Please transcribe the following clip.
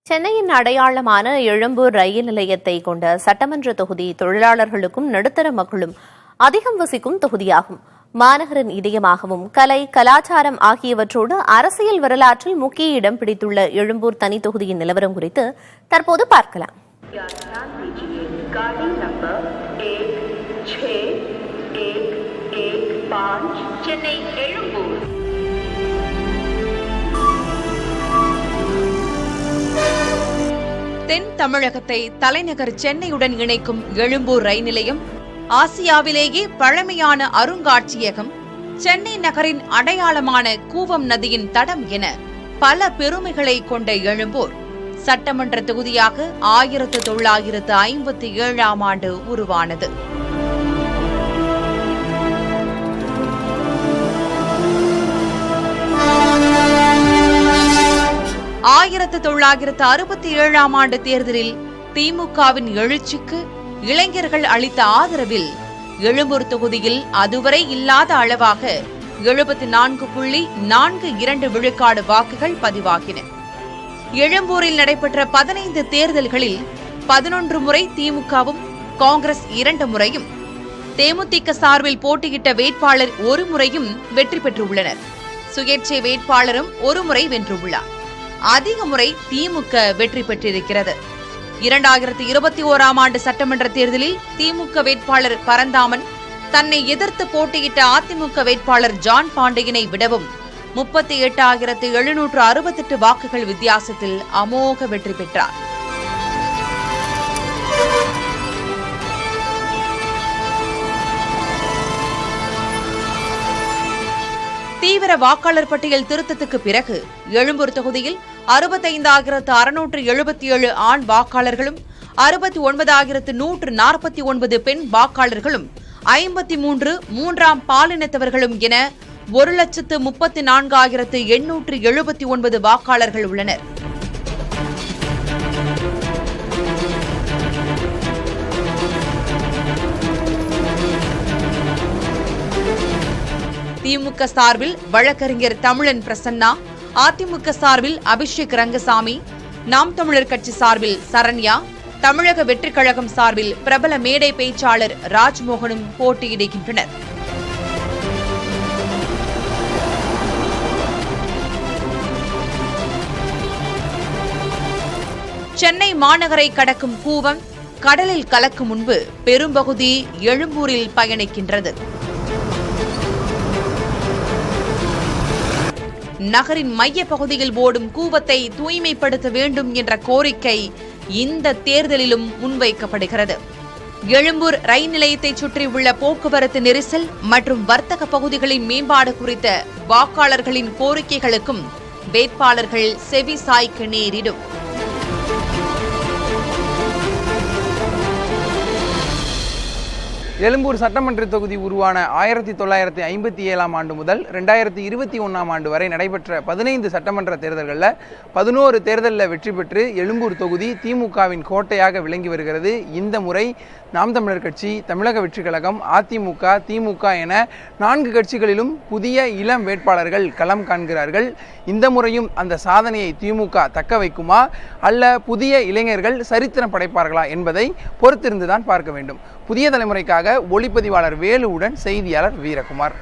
சென்னையின் அடையாளமான எழும்பூர் ரயில் நிலையத்தை கொண்ட சட்டமன்ற தொகுதி தொழிலாளர்களுக்கும் நடுத்தர மக்களும் அதிகம் வசிக்கும் தொகுதியாகும். மாநகரின் இதயமாகவும் கலை, கலாச்சாரம் ஆகியவற்றோடு அரசியல் வரலாற்றில் முக்கிய இடம் பிடித்துள்ள எழும்பூர் தனி தொகுதியின் நிலவரம் குறித்து தற்போது பார்க்கலாம். சென்னை எழும்பூர் தென் தமிழகத்தை தலைநகர் சென்னையுடன் இணைக்கும் எழும்பூர் ரயில் நிலையம், ஆசியாவிலேயே பழமையான அருங்காட்சியகம், சென்னை நகரின் அடையாளமான கூவம் நதியின் தடம் என பல பெருமைகளை கொண்ட எழும்பூர் சட்டமன்ற தொகுதியாக 1957ஆம் ஆண்டு உருவானது. ஆயிரத்து 1967ஆம் ஆண்டு தேர்தலில் திமுகவின் எழுச்சிக்கு இளைஞர்கள் அளித்த ஆதரவில் எழும்பூர் தொகுதியில் அதுவரை இல்லாத அளவாக 74.42 விழுக்காடு வாக்குகள் பதிவாகின. எழும்பூரில் நடைபெற்ற 15 தேர்தல்களில் 11 முறை திமுகவும் காங்கிரஸ் 2 முறையும், தேமுதிக சார்பில் போட்டியிட்ட வேட்பாளர் 1 முறையும் வெற்றி பெற்றுள்ளனர். சுயேட்சை வேட்பாளரும் 1 முறை வென்றுள்ளார். அதிக முறை திமுக வெற்றி பெற்றிருக்கிறது. 2021ஆம் ஆண்டு சட்டமன்ற தேர்தலில் திமுக வேட்பாளர் பரந்தாமன் தன்னை எதிர்த்து போட்டியிட்ட அதிமுக வேட்பாளர் ஜான் பாண்டியனை விடவும் 38,768 வாக்குகள் வித்தியாசத்தில் அமோக வெற்றி பெற்றார். தீவிர வாக்காளர் பட்டியல் திருத்தத்துக்கு பிறகு எழும்பூர் தொகுதியில் 65,677 ஆண் வாக்காளர்களும் 69,149 பெண் வாக்காளர்களும் 53 மூன்றாம் பாலினத்தவர்களும் என 1,34,879 வாக்காளர்கள் உள்ளனர். திமுக சார்பில் வழக்கறிஞர் தமிழன் பிரசன்னா, அதிமுக சார்பில் அபிஷேக் ரங்கசாமி, நாம் தமிழர் கட்சி சார்பில் சரண்யா, தமிழக வெற்றிக் கழகம் சார்பில் பிரபல மேடை பேச்சாளர் ராஜ்மோகனும் போட்டியிடுகின்றனர். சென்னை மாநகரை கடக்கும் கூவம் கடலில் கலக்கும் முன்பு பெரும்பகுதி எழும்பூரில் பயணிக்கின்றது. நகரின் மைய பகுதியில் ஓடும் கூவத்தை தூய்மைப்படுத்த வேண்டும் என்ற கோரிக்கை இந்த தேர்தலிலும் முன்வைக்கப்படுகிறது. எழும்பூர் ரயில் நிலையத்தை சுற்றியுள்ள போக்குவரத்து நெரிசல் மற்றும் வர்த்தக பகுதிகளின் மேம்பாடு குறித்த வாக்காளர்களின் கோரிக்கைகளுக்கும் வேட்பாளர்கள் செவி சாய்க்க நேரிடும். எழும்பூர் சட்டமன்ற தொகுதி உருவான 1957ஆம் ஆண்டு முதல் 2021ஆம் ஆண்டு வரை நடைபெற்ற 15 சட்டமன்ற தேர்தல்களில் 11 தேர்தலில் வெற்றி பெற்று எழும்பூர் தொகுதி திமுகவின் கோட்டையாக விளங்கி வருகிறது. இந்த முறை நாம் தமிழர் கட்சி, தமிழக வெற்றிக் கழகம், அதிமுக, திமுக என 4 கட்சிகளிலும் புதிய இளம் வேட்பாளர்கள் களம் காண்கிறார்கள். இந்த முறையும் அந்த சாதனையை திமுக தக்க வைக்குமா, அல்ல புதிய இளைஞர்கள் சரித்திரம் படைப்பார்களா என்பதை பொறுத்திருந்துதான் பார்க்க வேண்டும். புதிய தலைமுறைக்காக ஒளிப்பதிவாளர் வேலுவுடன் செய்தியாளர் வீரகுமார்.